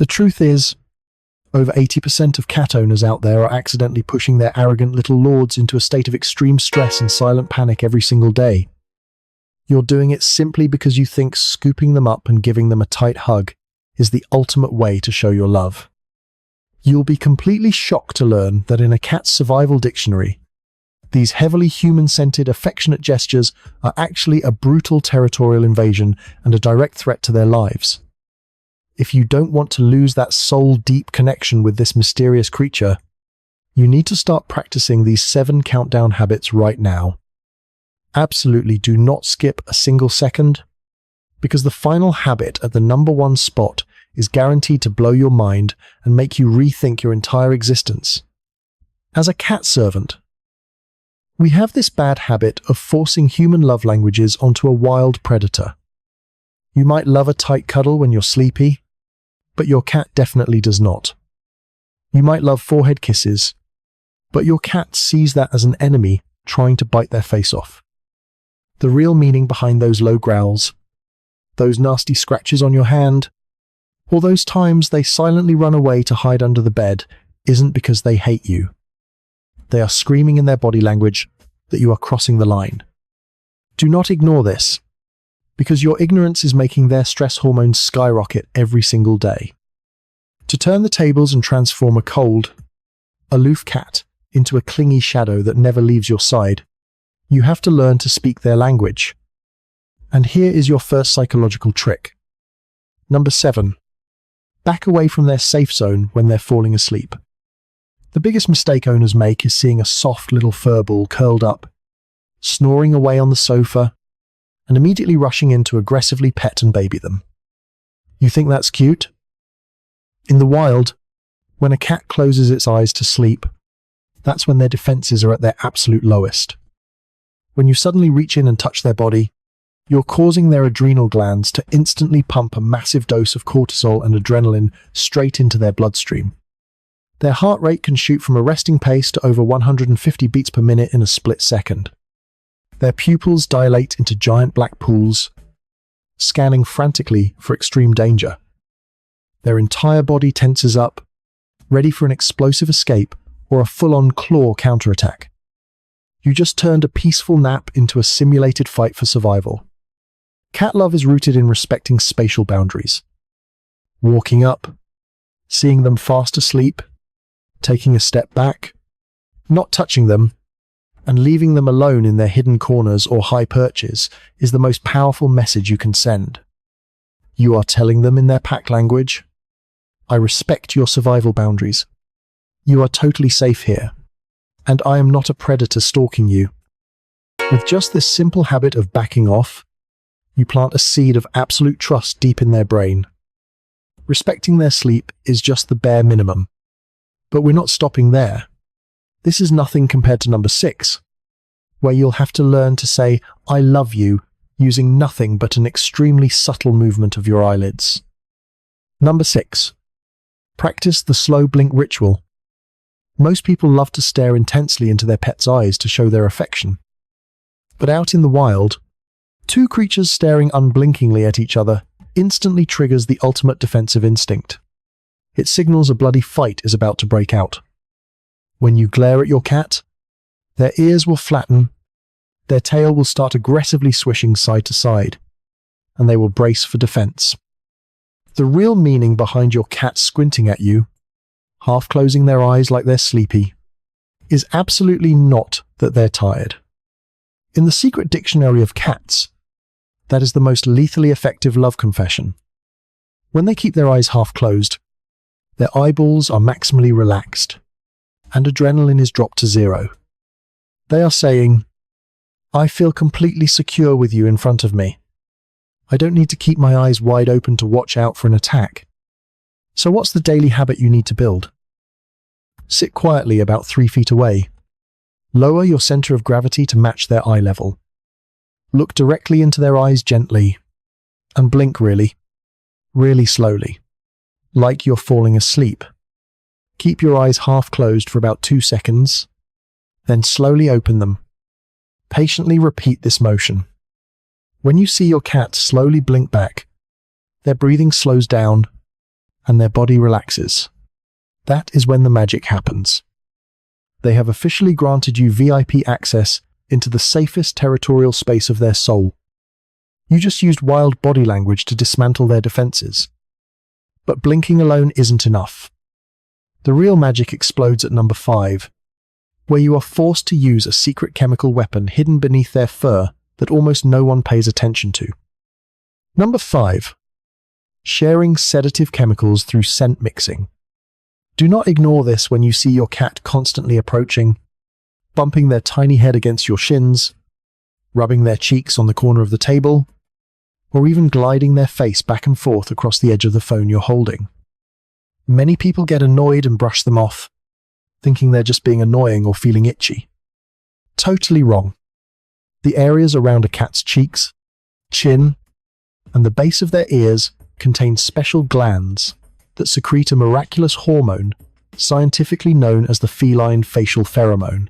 The truth is, over 80% of cat owners out there are accidentally pushing their arrogant little lords into a state of extreme stress and silent panic every single day. You're doing it simply because you think scooping them up and giving them a tight hug is the ultimate way to show your love. You'll be completely shocked to learn that in a cat's survival dictionary, these heavily human-scented, affectionate gestures are actually a brutal territorial invasion and a direct threat to their lives. If you don't want to lose that soul-deep connection with this mysterious creature, you need to start practicing these 7 countdown habits right now. Absolutely do not skip a single second, because the final habit at the number 1 spot is guaranteed to blow your mind and make you rethink your entire existence. As a cat servant, we have this bad habit of forcing human love languages onto a wild predator. You might love a tight cuddle when you're sleepy, but your cat definitely does not. You might love forehead kisses, but your cat sees that as an enemy trying to bite their face off. The real meaning behind those low growls, those nasty scratches on your hand, or those times they silently run away to hide under the bed isn't because they hate you. They are screaming in their body language that you are crossing the line. Do not ignore this, because your ignorance is making their stress hormones skyrocket every single day. To turn the tables and transform a cold, aloof cat into a clingy shadow that never leaves your side, you have to learn to speak their language. And here is your first psychological trick. Number 7. Back away from their safe zone when they're falling asleep. The biggest mistake owners make is seeing a soft little fur ball curled up, snoring away on the sofa, and immediately rushing in to aggressively pet and baby them. You think that's cute? In the wild, when a cat closes its eyes to sleep, that's when their defenses are at their absolute lowest. When you suddenly reach in and touch their body, you're causing their adrenal glands to instantly pump a massive dose of cortisol and adrenaline straight into their bloodstream. Their heart rate can shoot from a resting pace to over 150 beats per minute in a split second. Their pupils dilate into giant black pools, scanning frantically for extreme danger. Their entire body tenses up, ready for an explosive escape or a full-on claw counterattack. You just turned a peaceful nap into a simulated fight for survival. Cat love is rooted in respecting spatial boundaries. Walking up, seeing them fast asleep, taking a step back, not touching them, and leaving them alone in their hidden corners or high perches is the most powerful message you can send. You are telling them in their pack language, I respect your survival boundaries. You are totally safe here, and I am not a predator stalking you. With just this simple habit of backing off, you plant a seed of absolute trust deep in their brain. Respecting their sleep is just the bare minimum. But we're not stopping there. This is nothing compared to number 6, where you'll have to learn to say, I love you, using nothing but an extremely subtle movement of your eyelids. Number 6. Practice the slow blink ritual. Most people love to stare intensely into their pet's eyes to show their affection. But out in the wild, 2 creatures staring unblinkingly at each other instantly triggers the ultimate defensive instinct. It signals a bloody fight is about to break out. When you glare at your cat, their ears will flatten, their tail will start aggressively swishing side to side, and they will brace for defense. The real meaning behind your cat squinting at you, half closing their eyes like they're sleepy, is absolutely not that they're tired. In the secret dictionary of cats, that is the most lethally effective love confession. When they keep their eyes half closed, their eyeballs are maximally relaxed, and adrenaline is dropped to 0. They are saying, I feel completely secure with you in front of me. I don't need to keep my eyes wide open to watch out for an attack. So what's the daily habit you need to build? Sit quietly about 3 feet away. Lower your center of gravity to match their eye level. Look directly into their eyes gently, and blink really slowly, like you're falling asleep. Keep your eyes half closed for about 2 seconds, then slowly open them. Patiently repeat this motion. When you see your cat slowly blink back, their breathing slows down, and their body relaxes. That is when the magic happens. They have officially granted you VIP access into the safest territorial space of their soul. You just used wild body language to dismantle their defenses. But blinking alone isn't enough. The real magic explodes at number 5, where you are forced to use a secret chemical weapon hidden beneath their fur that almost no one pays attention to. Number 5. Sharing sedative chemicals through scent mixing. Do not ignore this when you see your cat constantly approaching, bumping their tiny head against your shins, rubbing their cheeks on the corner of the table, or even gliding their face back and forth across the edge of the phone you're holding. Many people get annoyed and brush them off, thinking they're just being annoying or feeling itchy. Totally wrong. The areas around a cat's cheeks, chin, and the base of their ears contain special glands that secrete a miraculous hormone scientifically known as the feline facial pheromone.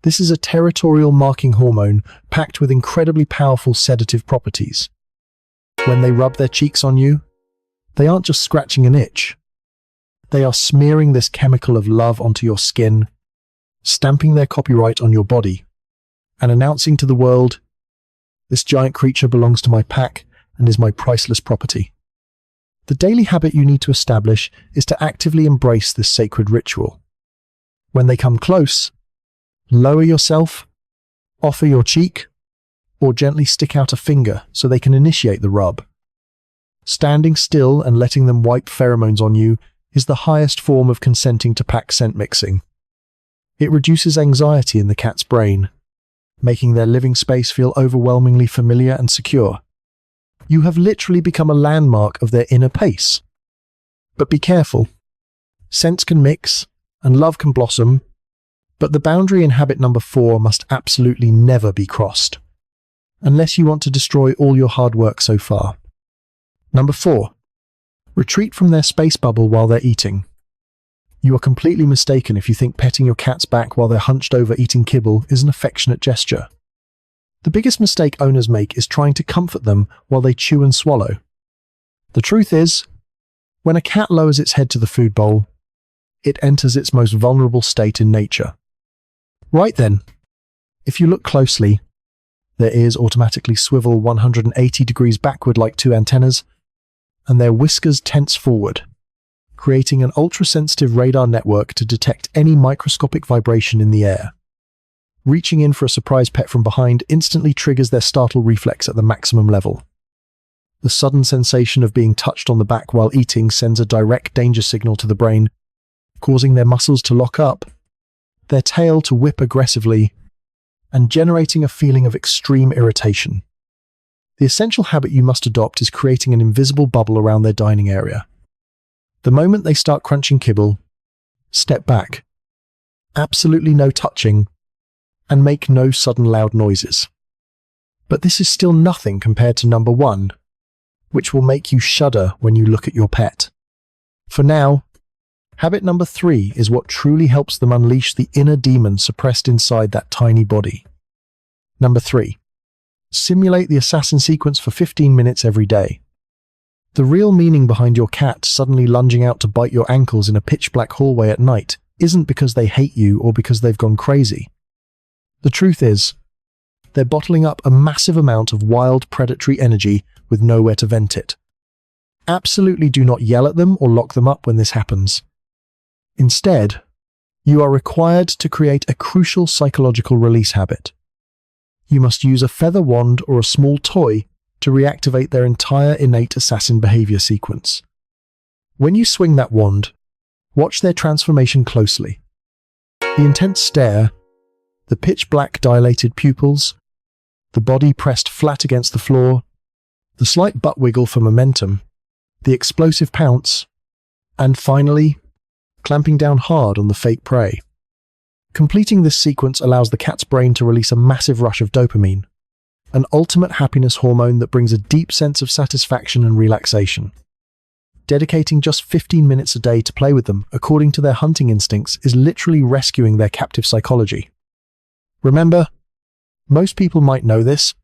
This is a territorial marking hormone packed with incredibly powerful sedative properties. When they rub their cheeks on you, they aren't just scratching an itch. They are smearing this chemical of love onto your skin, stamping their copyright on your body, and announcing to the world, "This giant creature belongs to my pack and is my priceless property." The daily habit you need to establish is to actively embrace this sacred ritual. When they come close, lower yourself, offer your cheek, or gently stick out a finger so they can initiate the rub. Standing still and letting them wipe pheromones on you is the highest form of consenting to pack scent mixing. It reduces anxiety in the cat's brain, making their living space feel overwhelmingly familiar and secure. You have literally become a landmark of their inner pace. But be careful. Scents can mix, and love can blossom, but the boundary in habit number 4 must absolutely never be crossed, unless you want to destroy all your hard work so far. Number 4. Retreat from their space bubble while they're eating. You are completely mistaken if you think petting your cat's back while they're hunched over eating kibble is an affectionate gesture. The biggest mistake owners make is trying to comfort them while they chew and swallow. The truth is, when a cat lowers its head to the food bowl, it enters its most vulnerable state in nature. Right then, if you look closely, their ears automatically swivel 180 degrees backward like 2 antennas, and their whiskers tense forward, creating an ultra-sensitive radar network to detect any microscopic vibration in the air. Reaching in for a surprise pet from behind instantly triggers their startle reflex at the maximum level. The sudden sensation of being touched on the back while eating sends a direct danger signal to the brain, causing their muscles to lock up, their tail to whip aggressively, and generating a feeling of extreme irritation. The essential habit you must adopt is creating an invisible bubble around their dining area. The moment they start crunching kibble, step back. Absolutely no touching, and make no sudden loud noises. But this is still nothing compared to number 1, which will make you shudder when you look at your pet. For now, habit number 3 is what truly helps them unleash the inner demon suppressed inside that tiny body. Number 3. Simulate the assassin sequence for 15 minutes every day. The real meaning behind your cat suddenly lunging out to bite your ankles in a pitch-black hallway at night isn't because they hate you or because they've gone crazy. The truth is, they're bottling up a massive amount of wild predatory energy with nowhere to vent it. Absolutely do not yell at them or lock them up when this happens. Instead, you are required to create a crucial psychological release habit. You must use a feather wand or a small toy to reactivate their entire innate assassin behavior sequence. When you swing that wand, watch their transformation closely. The intense stare, the pitch-black dilated pupils, the body pressed flat against the floor, the slight butt wiggle for momentum, the explosive pounce, and finally, clamping down hard on the fake prey. Completing this sequence allows the cat's brain to release a massive rush of dopamine, an ultimate happiness hormone that brings a deep sense of satisfaction and relaxation. Dedicating just 15 minutes a day to play with them, according to their hunting instincts, is literally rescuing their captive psychology. Remember, most people might know this,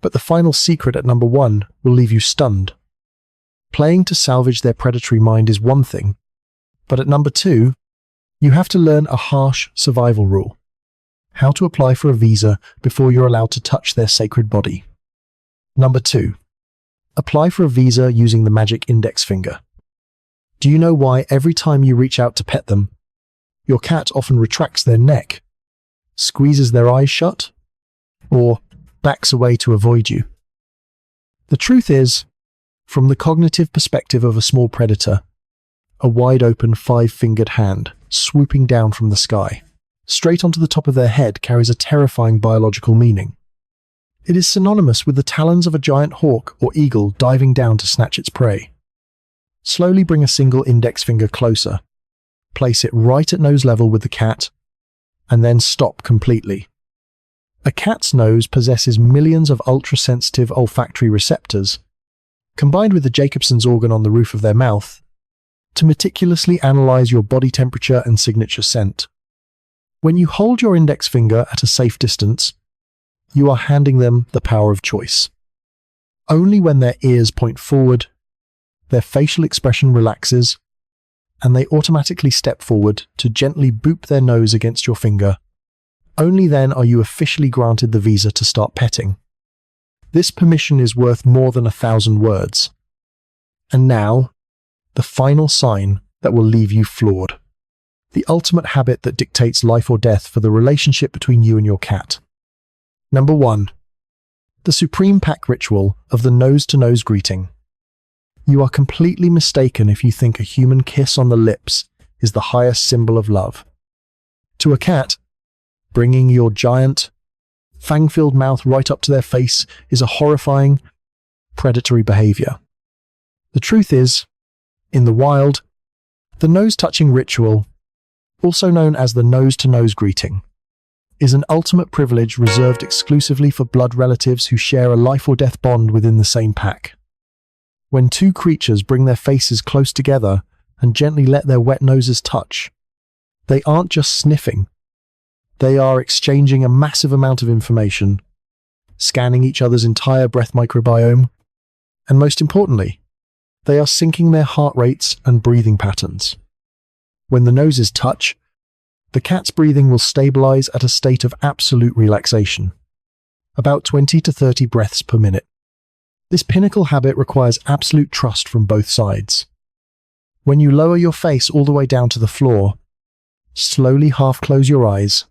but the final secret at number 1 will leave you stunned. Playing to salvage their predatory mind is one thing, but at number 2, you have to learn a harsh survival rule: how to apply for a visa before you're allowed to touch their sacred body. Number 2. Apply for a visa using the magic index finger. Do you know why every time you reach out to pet them, your cat often retracts their neck, squeezes their eyes shut, or backs away to avoid you? The truth is, from the cognitive perspective of a small predator, a wide-open 5-fingered hand swooping down from the sky, straight onto the top of their head, carries a terrifying biological meaning. It is synonymous with the talons of a giant hawk or eagle diving down to snatch its prey. Slowly bring a single index finger closer, place it right at nose level with the cat, and then stop completely. A cat's nose possesses millions of ultra-sensitive olfactory receptors, combined with the Jacobson's organ on the roof of their mouth, to meticulously analyze your body temperature and signature scent. When you hold your index finger at a safe distance, you are handing them the power of choice. Only when their ears point forward, their facial expression relaxes, and they automatically step forward to gently boop their nose against your finger, only then are you officially granted the visa to start petting. This permission is worth more than 1,000 words. And now, the final sign that will leave you floored. The ultimate habit that dictates life or death for the relationship between you and your cat. Number 1. The supreme pack ritual of the nose-to-nose greeting. You are completely mistaken if you think a human kiss on the lips is the highest symbol of love. To a cat, bringing your giant, fang-filled mouth right up to their face is a horrifying, predatory behavior. The truth is, in the wild, the nose-touching ritual, also known as the nose-to-nose greeting, is an ultimate privilege reserved exclusively for blood relatives who share a life-or-death bond within the same pack. When two creatures bring their faces close together and gently let their wet noses touch, they aren't just sniffing. They are exchanging a massive amount of information, scanning each other's entire breath microbiome, and most importantly, they are syncing their heart rates and breathing patterns. When the noses touch, the cat's breathing will stabilize at a state of absolute relaxation, about 20 to 30 breaths per minute. This pinnacle habit requires absolute trust from both sides. When you lower your face all the way down to the floor, slowly half close your eyes,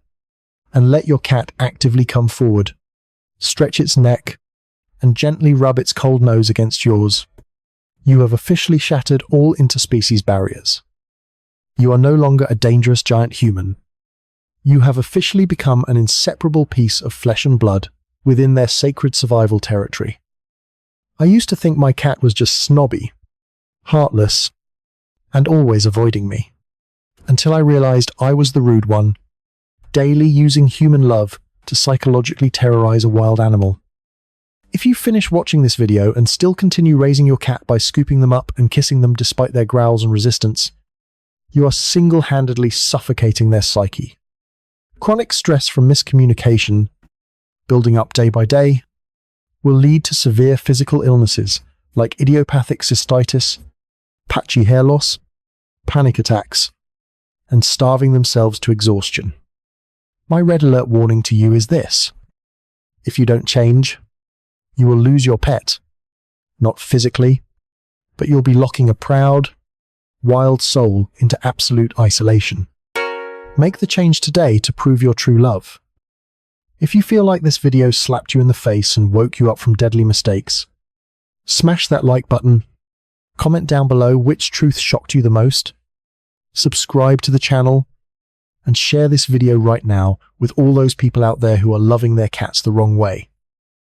and let your cat actively come forward, stretch its neck, and gently rub its cold nose against yours, you have officially shattered all interspecies barriers. You are no longer a dangerous giant human. You have officially become an inseparable piece of flesh and blood within their sacred survival territory. I used to think my cat was just snobby, heartless, and always avoiding me, until I realized I was the rude one, daily using human love to psychologically terrorize a wild animal. If you finish watching this video and still continue raising your cat by scooping them up and kissing them despite their growls and resistance, you are single-handedly suffocating their psyche. Chronic stress from miscommunication, building up day by day, will lead to severe physical illnesses like idiopathic cystitis, patchy hair loss, panic attacks, and starving themselves to exhaustion. My red alert warning to you is this: if you don't change, you will lose your pet. Not physically, but you'll be locking a proud, wild soul into absolute isolation. Make the change today to prove your true love. If you feel like this video slapped you in the face and woke you up from deadly mistakes, smash that like button, comment down below which truth shocked you the most, subscribe to the channel, and share this video right now with all those people out there who are loving their cats the wrong way.